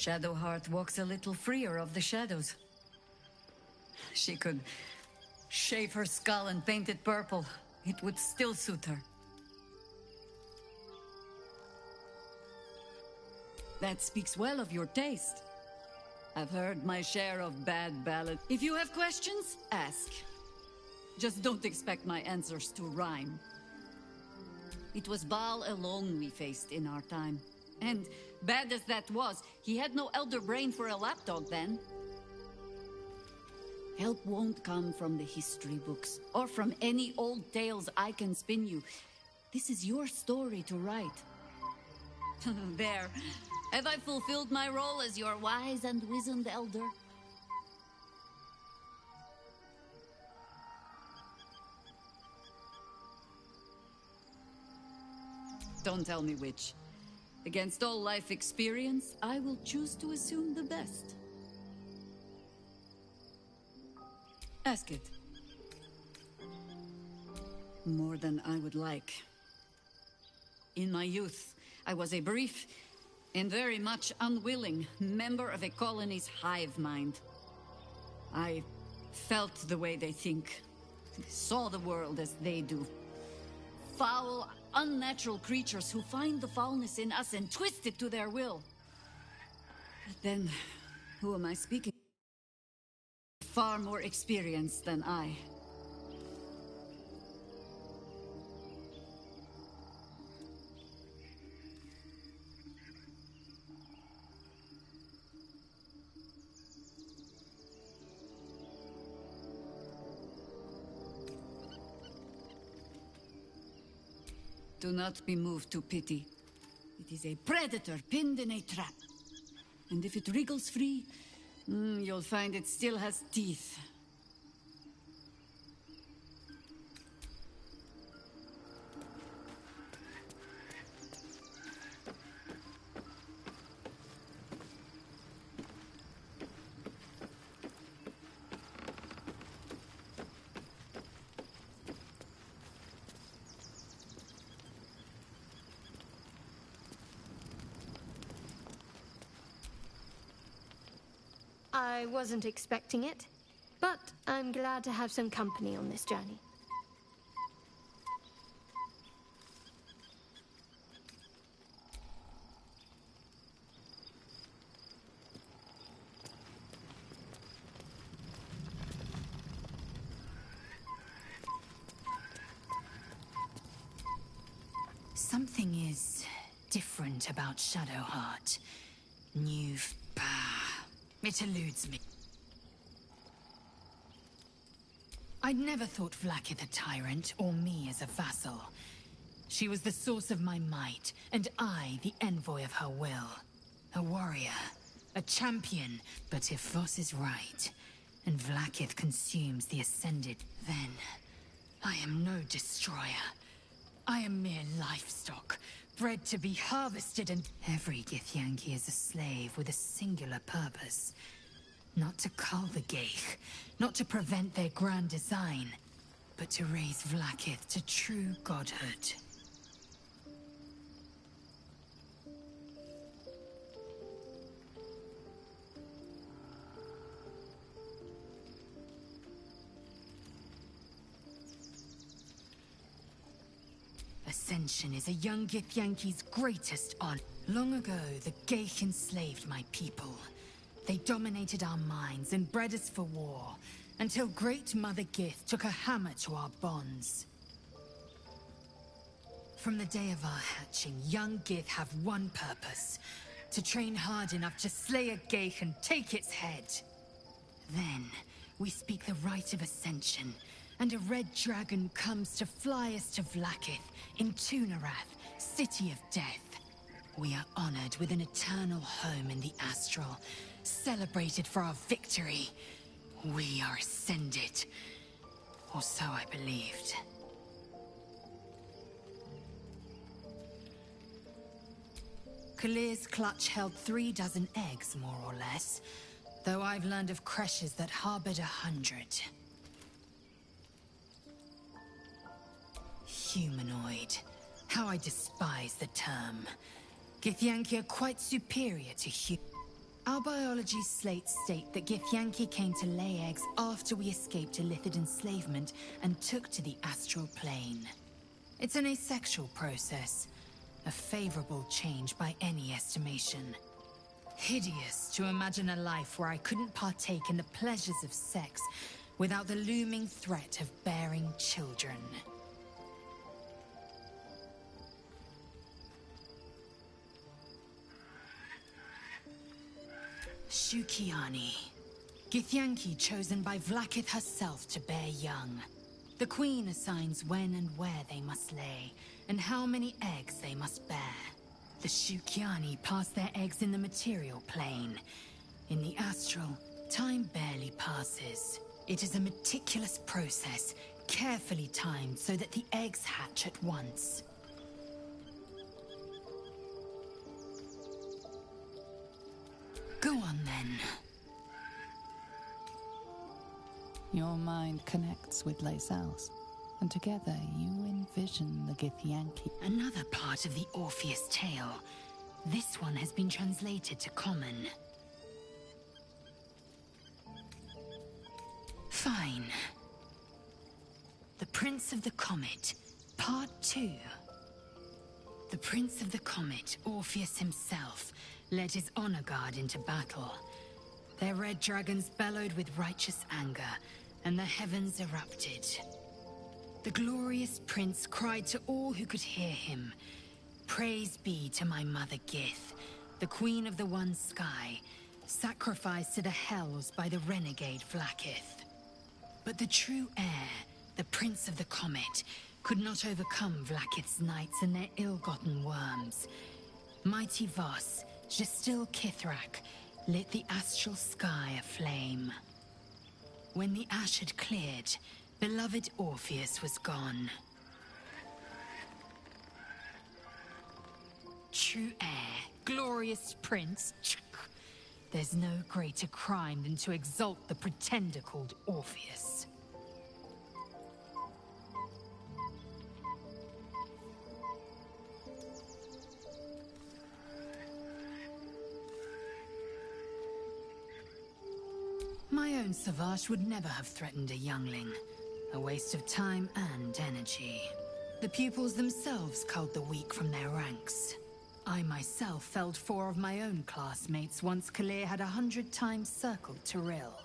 Shadowheart walks a little freer of the shadows. She could shave her skull and paint it purple. It would still suit her. That speaks well of your taste. I've heard my share of bad ballads. If you have questions, ask. Just don't expect my answers to rhyme. It was Baal alone we faced in our time. And bad as that was, he had no elder brain for a lapdog then. Help won't come from the history books, or from any old tales I can spin you. This is your story to write. There. Have I fulfilled my role as your wise and wizened elder? Don't tell me which. Against all life experience, I will choose to assume the best. Ask it. More than I would like. In my youth, I was a brief and very much unwilling member of a colony's hive mind. I felt the way they think, saw the world as they do. Foul, unnatural creatures who find the foulness in us and twist it to their will. But then, who am I speaking? Far more experienced than I. Do not be moved to pity. It is a predator pinned in a trap. And if it wriggles free, you'll find it still has teeth. I wasn't expecting it, but I'm glad to have some company on this journey. Something is different about Shadowheart. It eludes me. I'd never thought Vlaakith a tyrant, or me as a vassal. She was the source of my might, and I the envoy of her will. A warrior, a champion, but if Voss is right, and Vlaakith consumes the Ascended, then I am no destroyer. I am mere livestock, bred to be harvested, and every Githyanki is a slave with a singular purpose. Not to cull the Geich, not to prevent their grand design, but to raise Vlaakith to true godhood. Ascension is a young Githyanki's greatest honor. Long ago, the Geich enslaved my people. They dominated our minds and bred us for war, until Great Mother Gith took a hammer to our bonds. From the day of our hatching, young Gith have one purpose: to train hard enough to slay a Geich and take its head. Then, we speak the rite of Ascension, and a red dragon comes to fly us to Vlaakith, in Tunarath, City of Death. We are honored with an eternal home in the Astral, celebrated for our victory. We are ascended. Or so I believed. Kalir's clutch held 36 eggs, more or less, though I've learned of creches that harbored 100. Humanoid. How I despise the term. Githyanki are quite superior to Our biology slates state that Githyanki came to lay eggs after we escaped Illithid enslavement and took to the astral plane. It's an asexual process, a favorable change by any estimation. Hideous to imagine a life where I couldn't partake in the pleasures of sex without the looming threat of bearing children. Shukiani. Githyanki chosen by Vlaakith herself to bear young. The Queen assigns when and where they must lay, and how many eggs they must bear. The Shukiani pass their eggs in the material plane. In the astral, time barely passes. It is a meticulous process, carefully timed so that the eggs hatch at once. Go on, then. Your mind connects with Lae'zel's, and together you envision the Githyanki. Another part of the Orpheus tale. This one has been translated to Common. Fine. The Prince of the Comet, Part 2. The Prince of the Comet, Orpheus himself, led his honor guard into battle. Their red dragons bellowed with righteous anger, and the heavens erupted. The glorious prince cried to all who could hear him, "Praise be to my mother Gith, the queen of the one sky, sacrificed to the hells by the renegade Vlaakith." But the true heir, the Prince of the Comet, could not overcome Vlaakith's knights and their ill-gotten worms. Mighty Voss, Gestil Kithrak, lit the astral sky aflame. When the ash had cleared, beloved Orpheus was gone. True heir, glorious prince. There's no greater crime than to exalt the pretender called Orpheus. My own Savage would never have threatened a youngling. A waste of time and energy. The pupils themselves culled the weak from their ranks. I myself felled 4 of my own classmates once Kalir had 100 times circled Tyrell.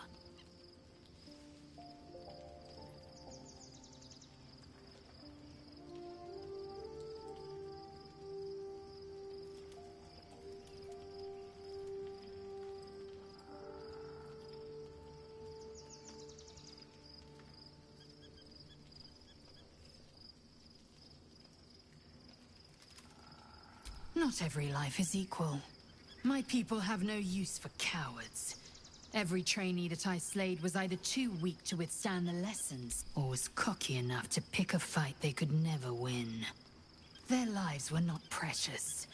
Not every life is equal. My people have no use for cowards. Every trainee that I slayed was either too weak to withstand the lessons, or was cocky enough to pick a fight they could never win. Their lives were not precious.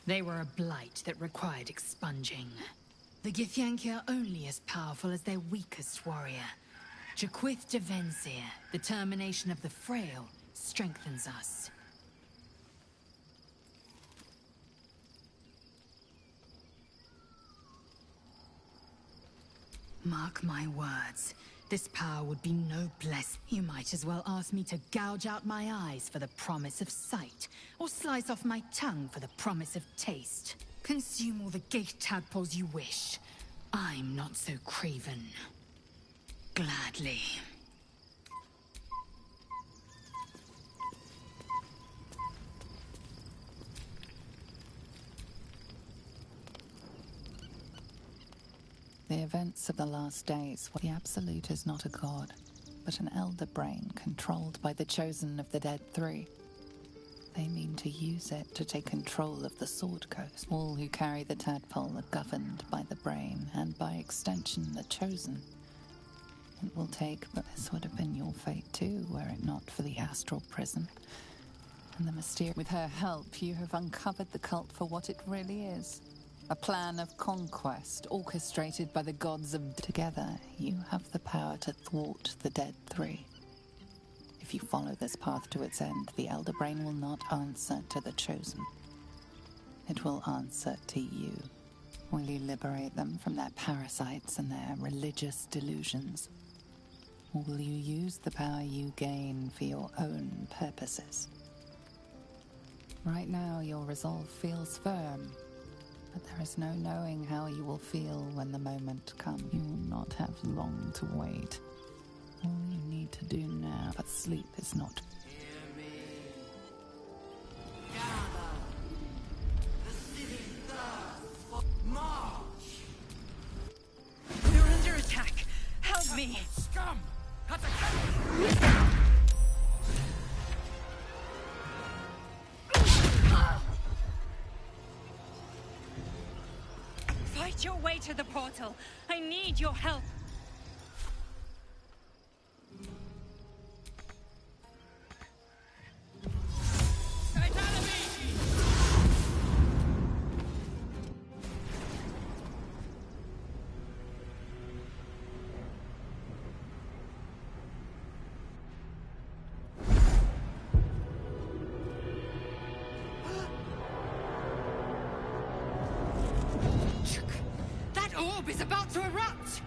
They were a blight that required expunging. The Githyanki are only as powerful as their weakest warrior. Jaquith de Venzir, the termination of the frail, strengthens us. Mark my words. This power would be no bless. You might as well ask me to gouge out my eyes for the promise of sight, or slice off my tongue for the promise of taste. Consume all the gate tadpoles you wish. I'm not so craven. Gladly. The events of the last days, the Absolute is not a god, but an elder brain controlled by the Chosen of the Dead Three. They mean to use it to take control of the Sword Coast. All who carry the tadpole are governed by the brain, and by extension the Chosen. It will take, but this would have been your fate too, were it not for the astral prison. And the mysterious. With her help, you have uncovered the cult for what it really is. A plan of conquest orchestrated by the gods of... Together, you have the power to thwart the Dead Three. If you follow this path to its end, the Elder Brain will not answer to the Chosen. It will answer to you. Will you liberate them from their parasites and their religious delusions? Or will you use the power you gain for your own purposes? Right now, your resolve feels firm, but there is no knowing how you will feel when the moment comes. You will not have long to wait. All you need to do now, but sleep is not. Hear me. Gather. The city thirsts for march. You're under attack. Help me. Scum! Fight your way to the portal. I need your help. That orb is about to erupt!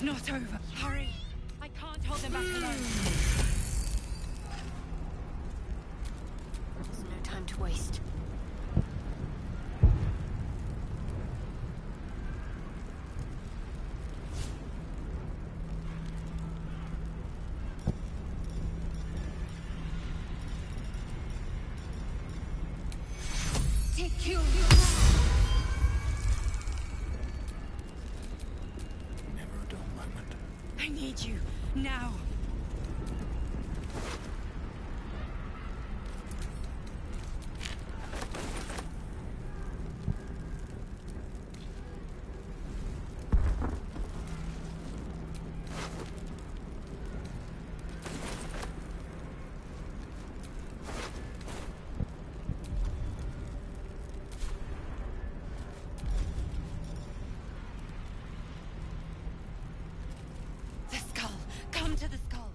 It's not over. Hurry! I can't hold them back alone. There's no time to waste. Take you! Never a dull moment. I need you, now! The skull! Come to the skull!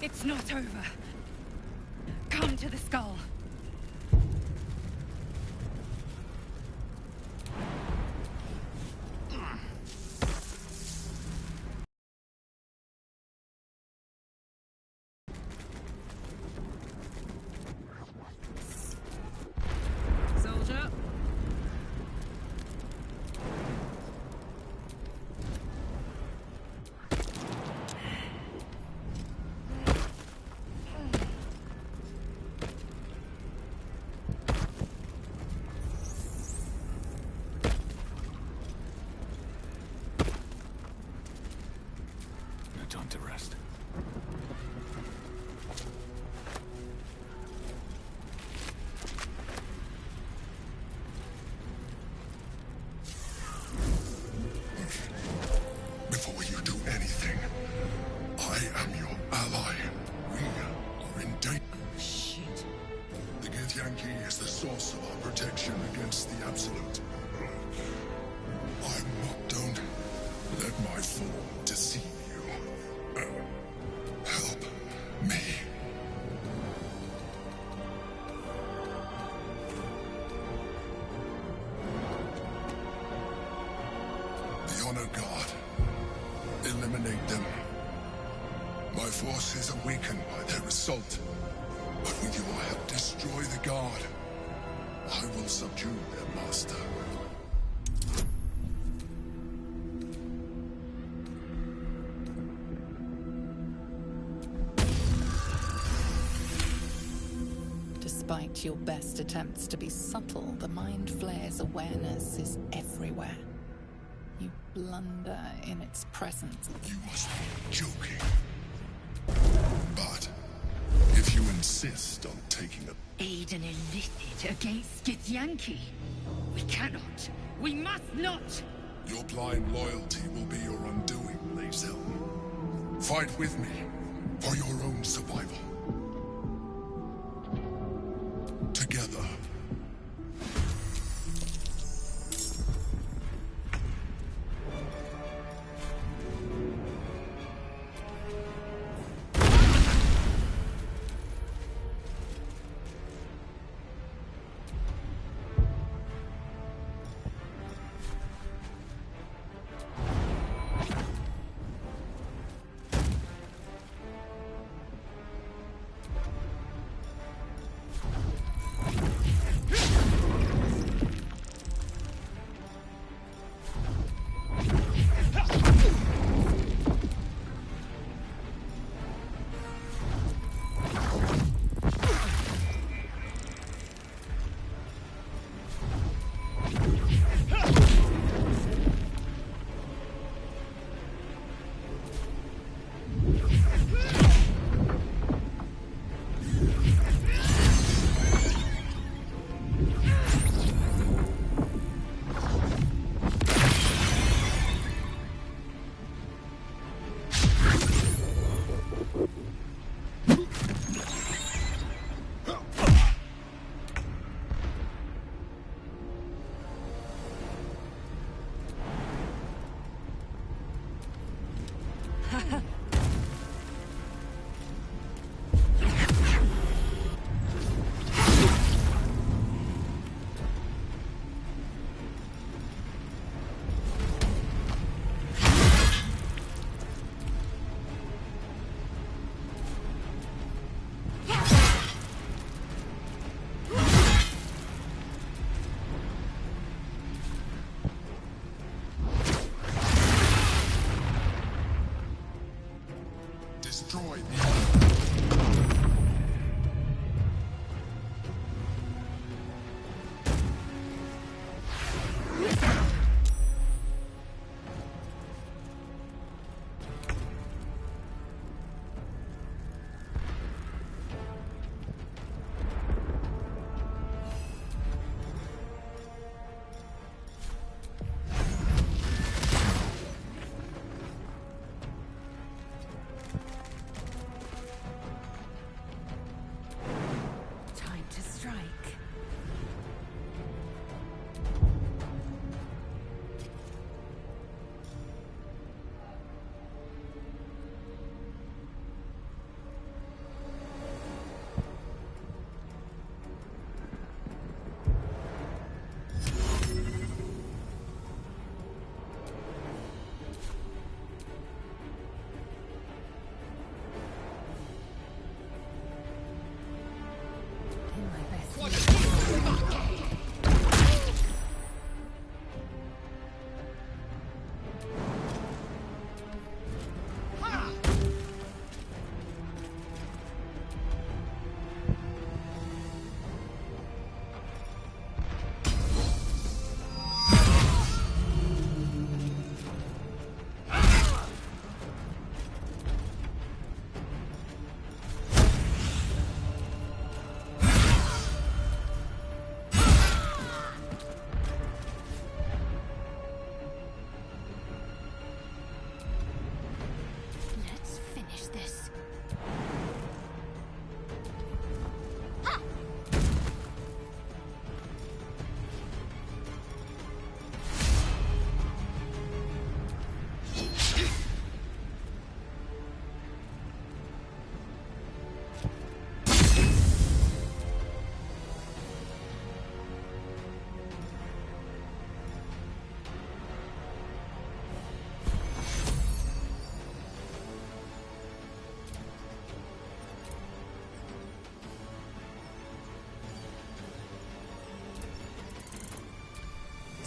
It's not over. Come to the skull. Soldier. No time to rest. Before you do anything, I am your ally. We are in danger. Shit. The Githyanki is the source of our protection against the Absolute. Don't let my form deceive you. Help me. The Honor God. Eliminate them. My forces are weakened by their assault. But with your help, destroy the Guard. I will subdue their master. Despite your best attempts to be subtle, the Mind Flayer's awareness is everywhere. You blunder in its presence. You must be joking. But if you insist on taking a... Aid an illicit against Githyanki. We cannot. We must not! Your blind loyalty will be your undoing, Lae'zel. Fight with me for your own survival. Together. destroy the Time to strike. In my best. Let's finish this.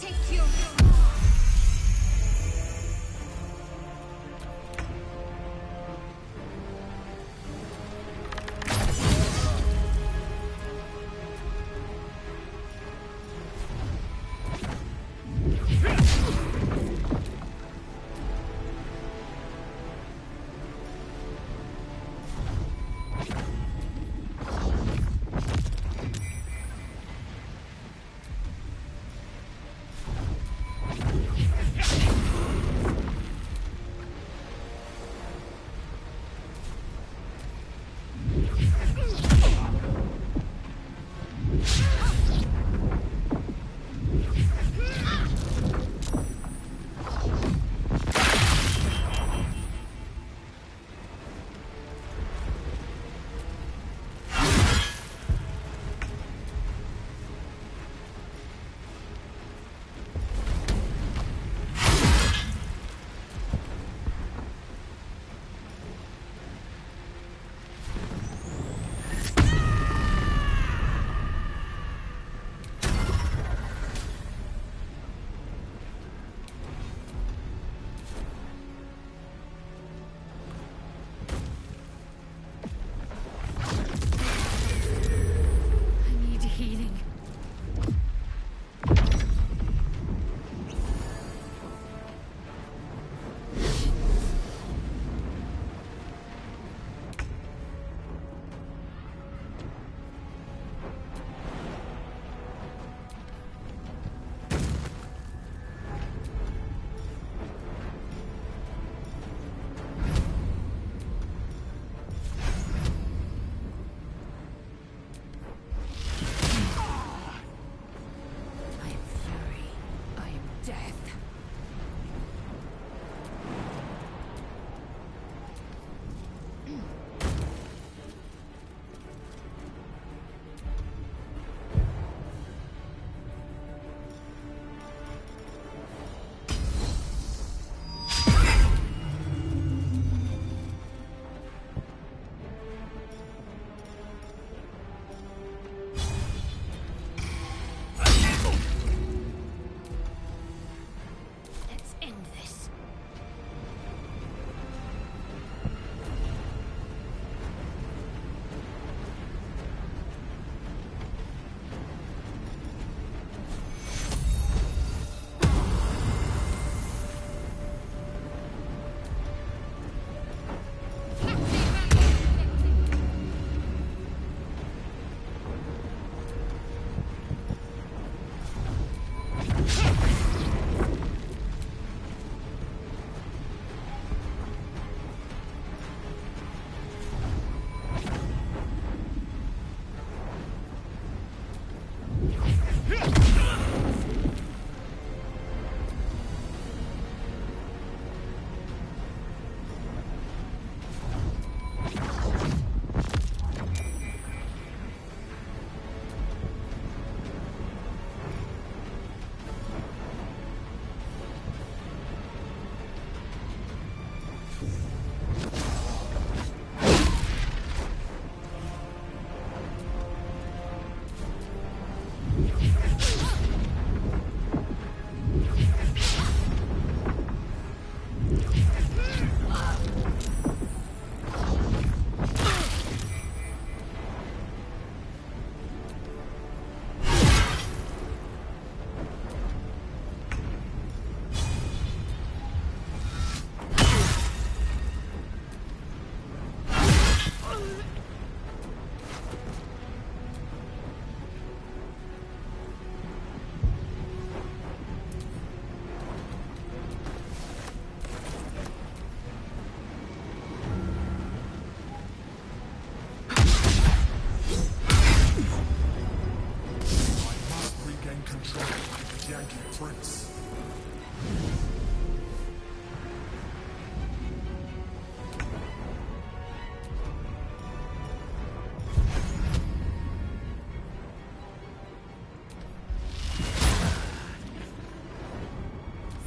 Take your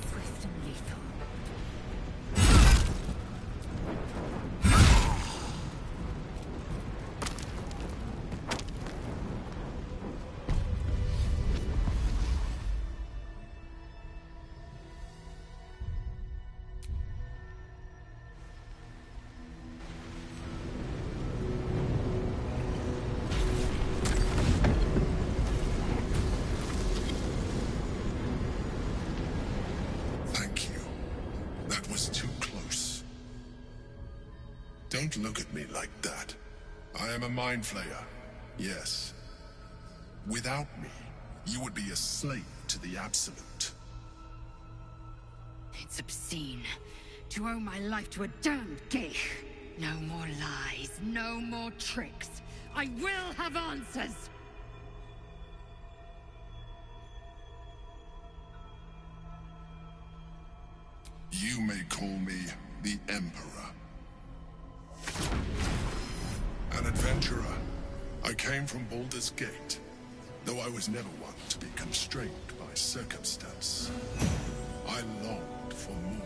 Swift and lethal. Thank you. That was too close. Don't look at me like that. I am a mind flayer. Yes. Without me, you would be a slave to the Absolute. It's obscene. To owe my life to a damned geich. No more lies, no more tricks. I will have answers! You may call me the Emperor. An adventurer. I came from Baldur's Gate, though I was never one to be constrained by circumstance. I longed for more.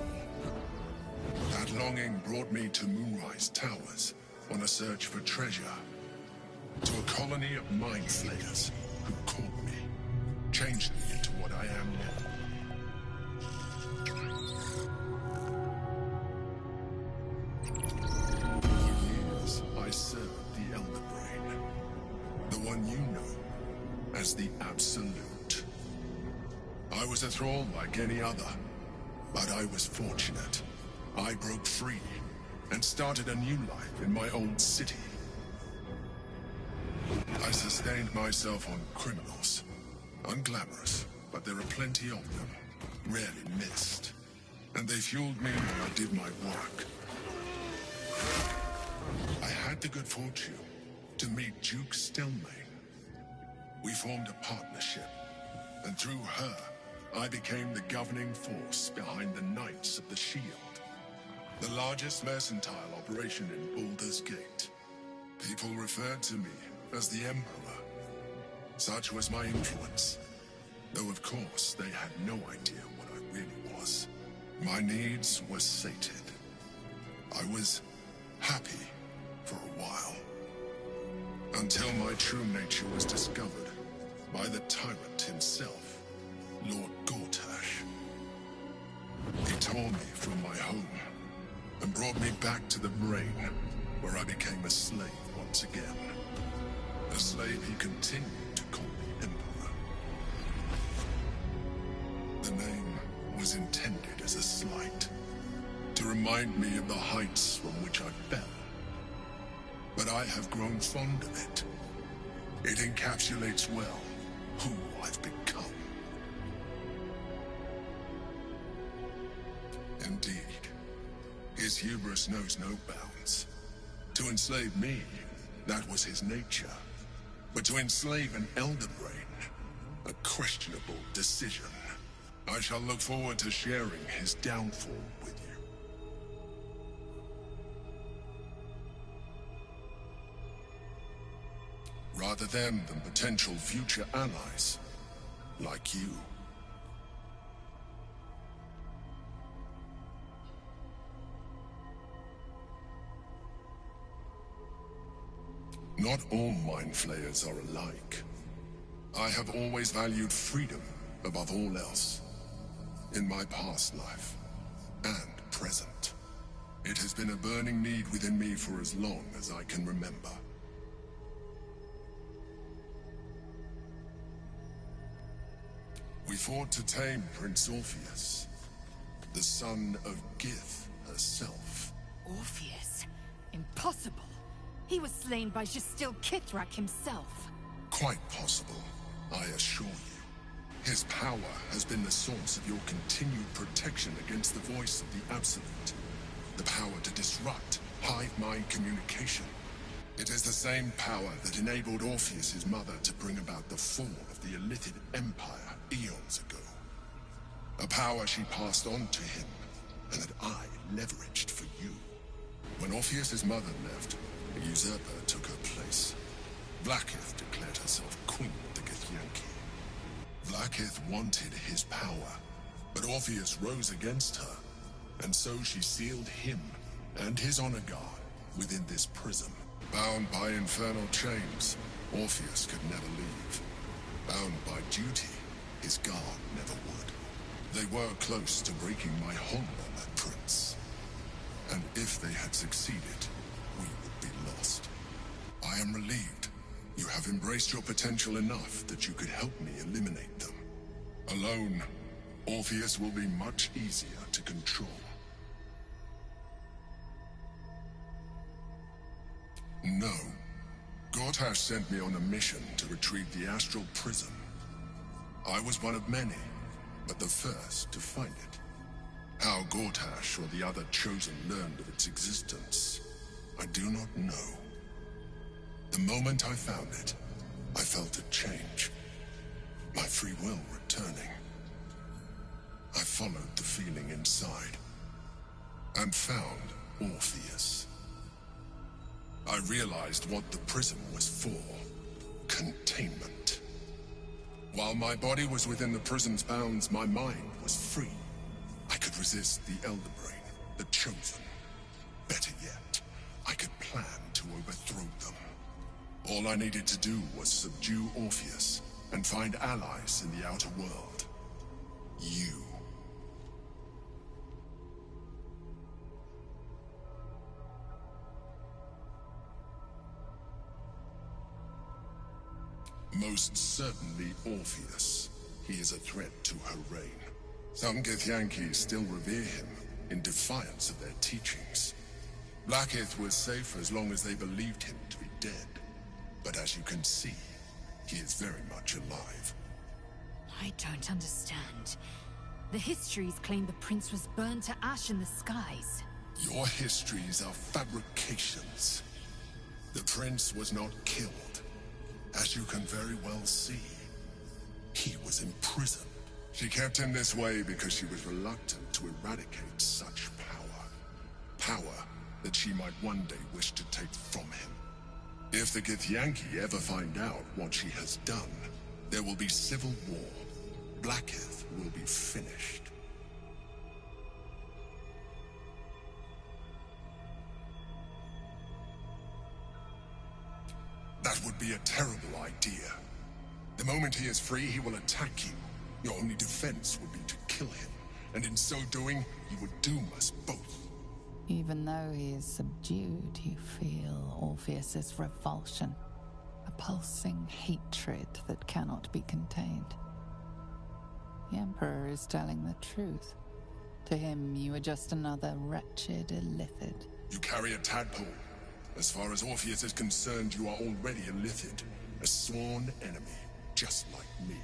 That longing brought me to Moonrise Towers on a search for treasure. To a colony of mind flayers who caught me, changed me into what I am now. For years, I served the Elder Brain, the one you know as the Absolute. I was a thrall like any other, but I was fortunate. I broke free and started a new life in my old city. I sustained myself on criminals. Unglamorous, but there are plenty of them, rarely missed. And they fueled me when I did my work. I had the good fortune to meet Duke Stelmane. We formed a partnership, and through her, I became the governing force behind the Knights of the Shield, the largest mercantile operation in Baldur's Gate. People referred to me as the Emperor. Such was my influence, though of course they had no idea what I really was. My needs were sated. I was happy for a while, until my true nature was discovered by the tyrant himself, Lord Gortash. He tore me from my home and brought me back to the Brain, where I became a slave once again. A slave he continued to call the Emperor. The name was intended as a slight, to remind me of the heights from which I fell. But I have grown fond of it. It encapsulates well who I've become. Indeed, his hubris knows no bounds. To enslave me, that was his nature. But to enslave an Elder Brain, a questionable decision. I shall look forward to sharing his downfall with you. Rather than potential future allies, like you. Not all mind flayers are alike. I have always valued freedom above all else. In my past life, and present. It has been a burning need within me for as long as I can remember. We fought to tame Prince Orpheus, the son of Gith herself. Orpheus? Impossible. He was slain by Justil Kithrak himself. Quite possible, I assure you. His power has been the source of your continued protection against the voice of the Absolute. The power to disrupt hive-mind communication. It is the same power that enabled Orpheus's mother to bring about the fall of the Illithid Empire eons ago. power she passed on to him, and that I leveraged for you. When Orpheus's mother left, a usurper took her place. Vlaakith declared herself queen of the Githyanki. Vlaakith wanted his power, but Orpheus rose against her, and so she sealed him and his honor guard within this prison. Bound by infernal chains, Orpheus could never leave. Bound by duty, his guard never would. They were close to breaking my hold on that prince. And if they had succeeded, we would be lost. I am relieved. You have embraced your potential enough that you could help me eliminate them. Alone, Orpheus will be much easier to control. No. Gortash sent me on a mission to retrieve the astral prism. I was one of many, but the first to find it. How Gortash or the other chosen learned of its existence, I do not know. The moment I found it, I felt a change. My free will returning. I followed the feeling inside, and found Orpheus. I realized what the prism was for. Containment. While my body was within the prison's bounds, my mind was free. I could resist the Elder Brain, the Chosen. Better yet, I could plan to overthrow them. All I needed to do was subdue Orpheus and find allies in the outer world. You. Most certainly Orpheus. He is a threat to her reign. Some Githyanki still revere him, in defiance of their teachings. Vlaakith was safe as long as they believed him to be dead. But as you can see, he is very much alive. I don't understand. The histories claim the prince was burned to ash in the skies. Your histories are fabrications. The prince was not killed. As you can very well see, he was imprisoned. She kept him this way because she was reluctant to eradicate such power. Power that she might one day wish to take from him. If the Githyanki ever find out what she has done, there will be civil war. Vlaakith will be finished. That would be a terrible idea. The moment he is free, he will attack you. Your only defense would be to kill him, and in so doing, you would doom us both. Even though he is subdued, you feel Orpheus's revulsion, a pulsing hatred that cannot be contained. The Emperor is telling the truth. To him, you are just another wretched illithid. You carry a tadpole. As far as Orpheus is concerned, you are already a Lithid, a sworn enemy, just like me.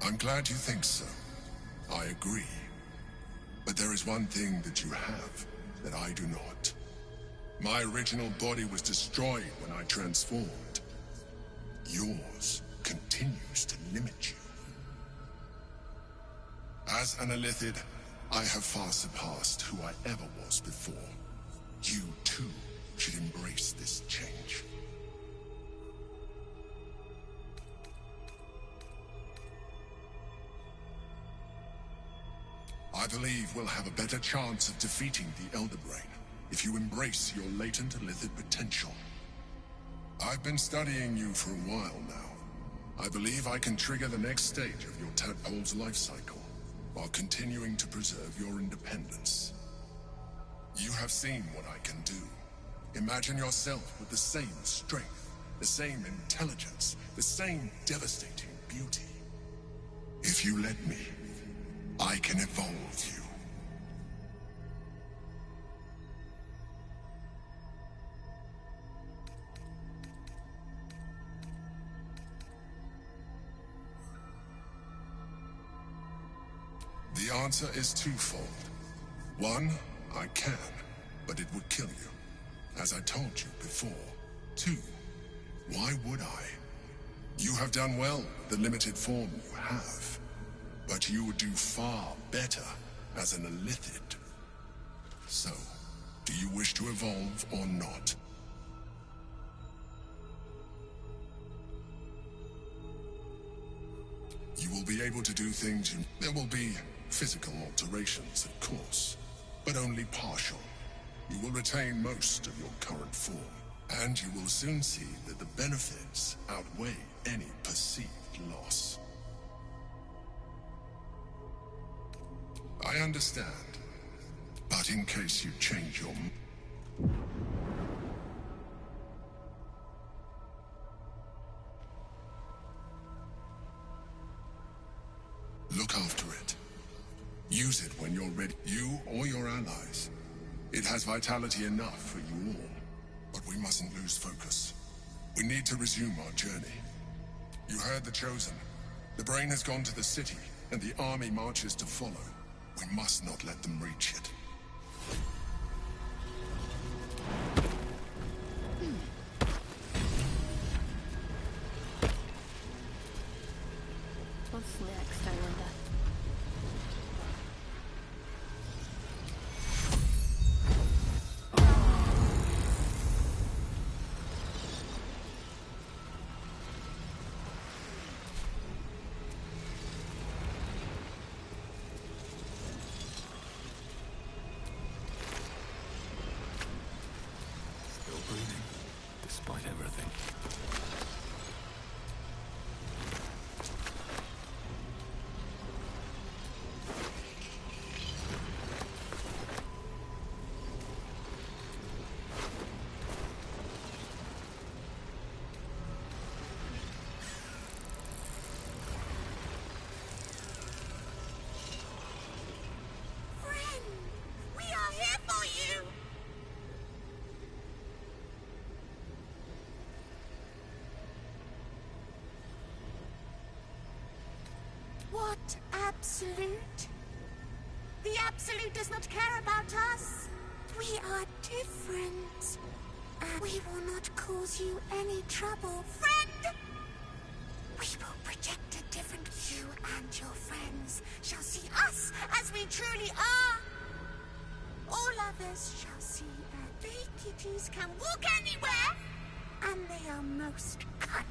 I'm glad you think so. I agree. But there is one thing that you have that I do not. My original body was destroyed when I transformed. Yours continues to limit you. As an Illithid, I have far surpassed who I ever was before. You, too, should embrace this change. I believe we'll have a better chance of defeating the Elder Brain if you embrace your latent Illithid potential. I've been studying you for a while now. I believe I can trigger the next stage of your tadpole's life cycle, while continuing to preserve your independence. You have seen what I can do. Imagine yourself with the same strength, the same intelligence, the same devastating beauty. If you let me, I can evolve you. The answer is twofold. One, I can, but it would kill you. As I told you before. 2. Why would I? You have done well with the limited form you have. But you would do far better as an illithid. So, do you wish to evolve or not? You will be able to do things you... There will be physical alterations, of course, but only partial. You will retain most of your current form, and you will soon see that the benefits outweigh any perceived loss. I understand, but in case you change your... Look after it. Use it when you're ready. You or your allies. It has vitality enough for you all. But we mustn't lose focus. We need to resume our journey. You heard the Chosen. The brain has gone to the city, and the army marches to follow. We must not let them reach it. What's next, I wonder? Still breathing, despite everything. We are here for you! What Absolute? The Absolute does not care about us. We are different. And we will not cause you any trouble, friend! We will protect a different you, and your friends shall see us as we truly are. All others shall see that they kitties can walk anywhere, and they are most cunning.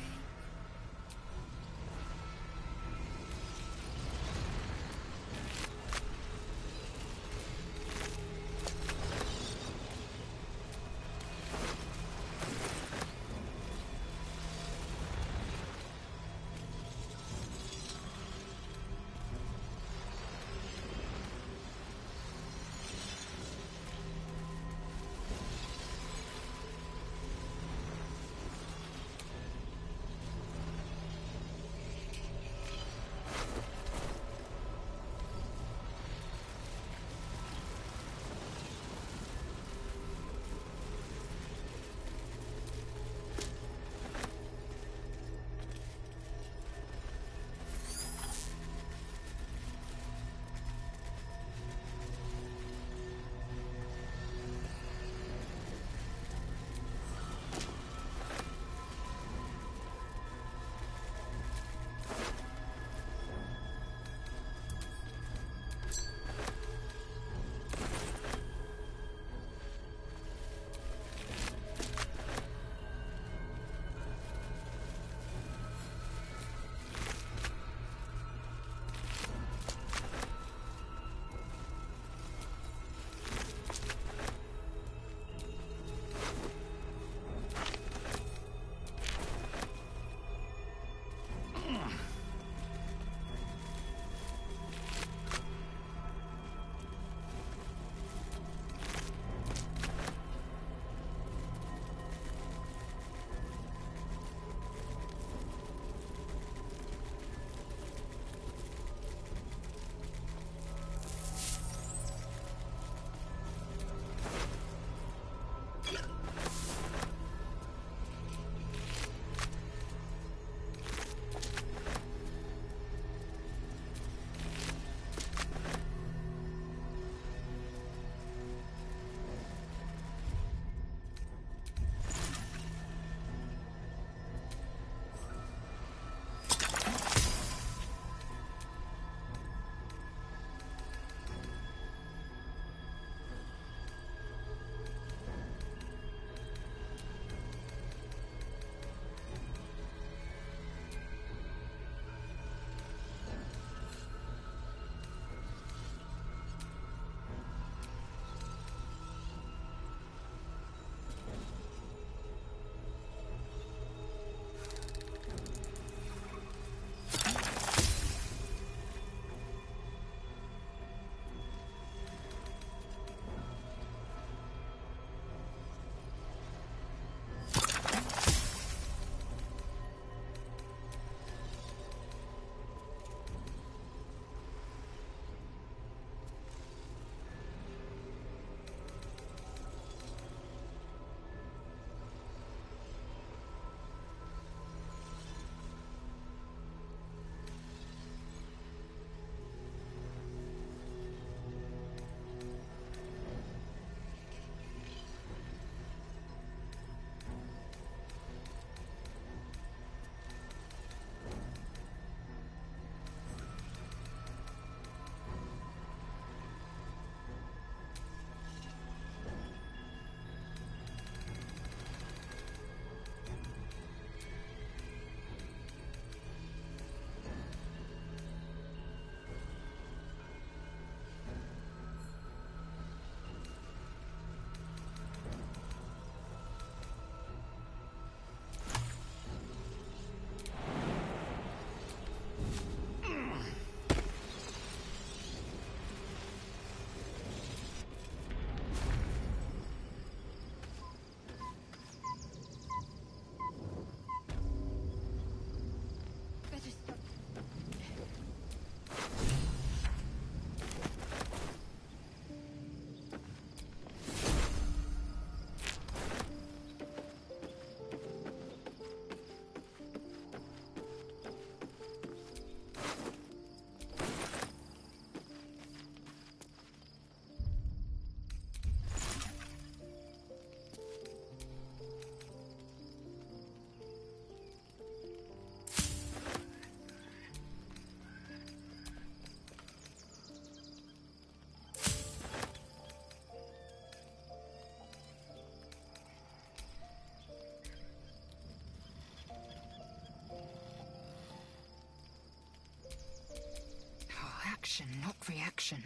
destruction.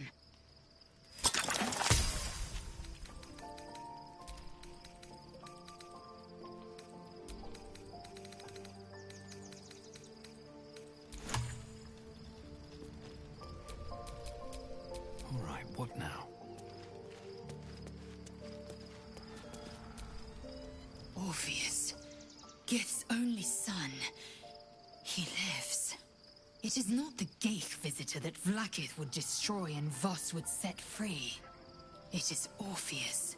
All right, what now? Orpheus, Gith's only son. He lives. It is not the Geich visitor that Vlaakith would destroy and Voss would set free. It is Orpheus,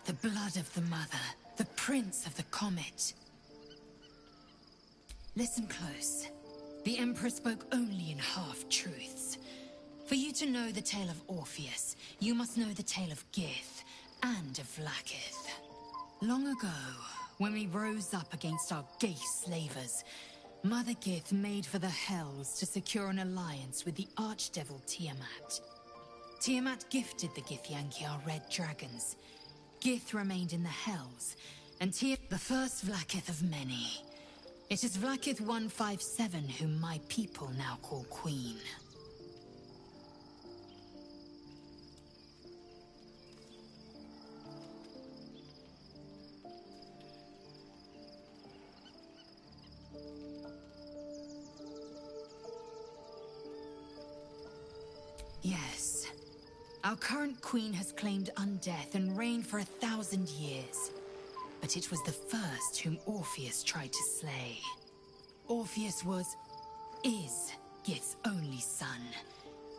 the blood of the mother, the prince of the comet. Listen close. The Emperor spoke only in half-truths. For you to know the tale of Orpheus, you must know the tale of Gith and of Vlaakith. Long ago, when we rose up against our Geich slavers, Mother Gith made for the Hells to secure an alliance with the archdevil Tiamat. Tiamat gifted the Githyanki our red dragons. Gith remained in the Hells, and the first Vlaakith of many. It is Vlaakith 157 whom my people now call Queen. Yes. Our current queen has claimed undeath and reigned for 1,000 years. But it was the first whom Orpheus tried to slay. Orpheus is Gith's only son.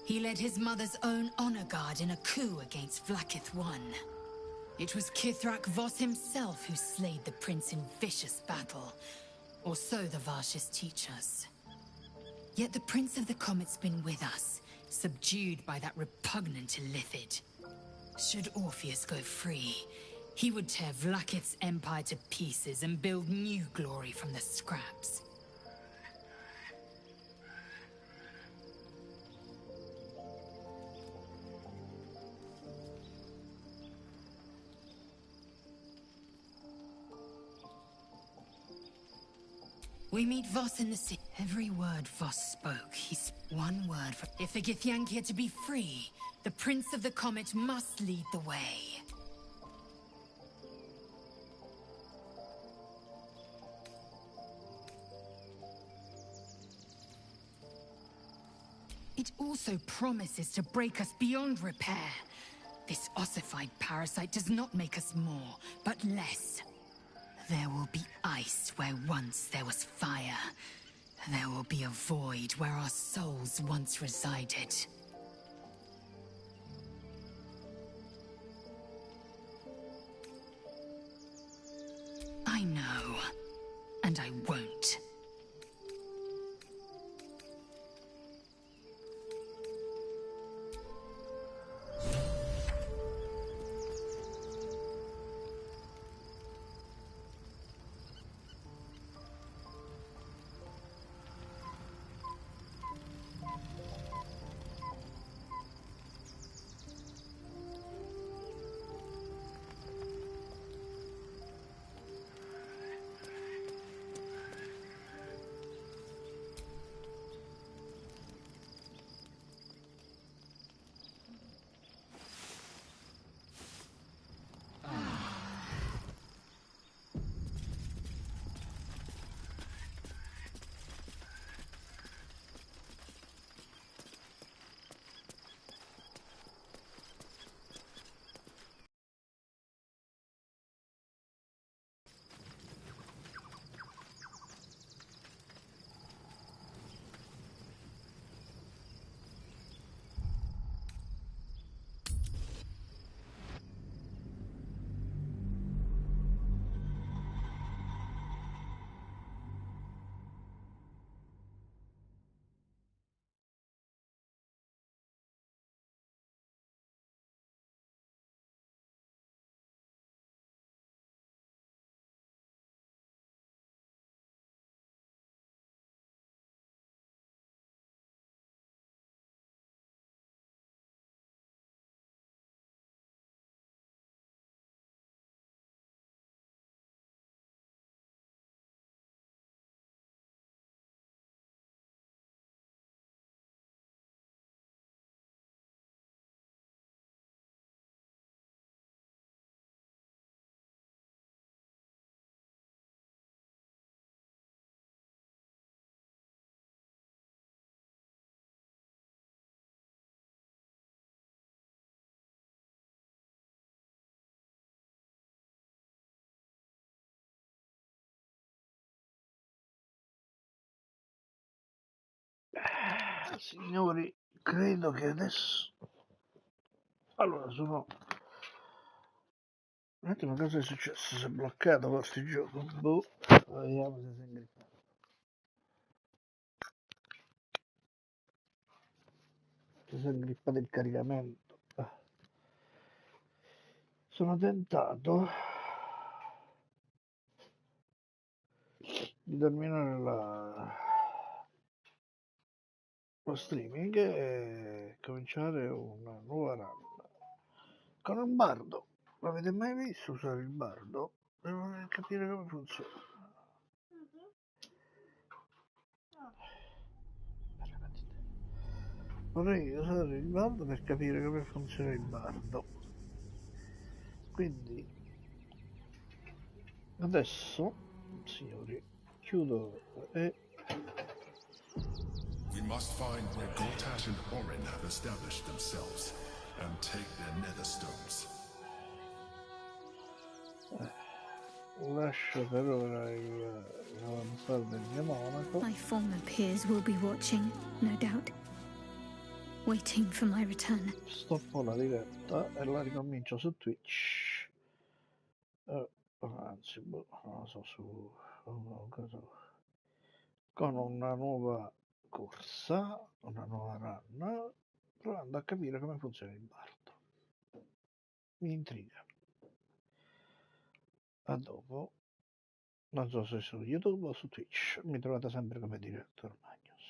He led his mother's own honor guard in a coup against Vlaakith I. It was Kithrak Voss himself who slayed the prince in vicious battle. Or so the Varshis teach us. Yet the Prince of the Comet's been with us, subdued by that repugnant Illithid. Should Orpheus go free, he would tear Vlaakith's empire to pieces and build new glory from the scraps. We meet Voss in the city. Every word Voss spoke, one word for... If the Githyanki are to be free, the Prince of the Comet must lead the way. It also promises to break us beyond repair. This ossified parasite does not make us more, but less. There will be ice where once there was fire. There will be a void where our souls once resided. I know, and I won't. Signori, credo che adesso... Allora, sono... Un attimo, cosa è successo? Si è bloccato forse il gioco? Boh, vediamo se si è ingrippato. Si è ingrippato il caricamento. Sono tentato di terminare lo streaming e cominciare una nuova run con il bardo. L'avete mai visto usare il bardo? Devo capire come funziona. Vorrei usare il bardo per capire come funziona il bardo. Quindi adesso, signori, chiudo e... We must find where Gortash and Orin have established themselves and take their nether stones. Lascio per ora il avanzare del mio Monaco. My former peers will be watching, no doubt. Waiting for my return. Stoppo la diretta e la ricomincio su Twitch. Anzi, non lo so, con una nuova corsa, una nuova run, provando a capire come funziona il bardo. Mi intriga. A dopo. Non so se su YouTube o su Twitch, mi trovate sempre come diretto ormai.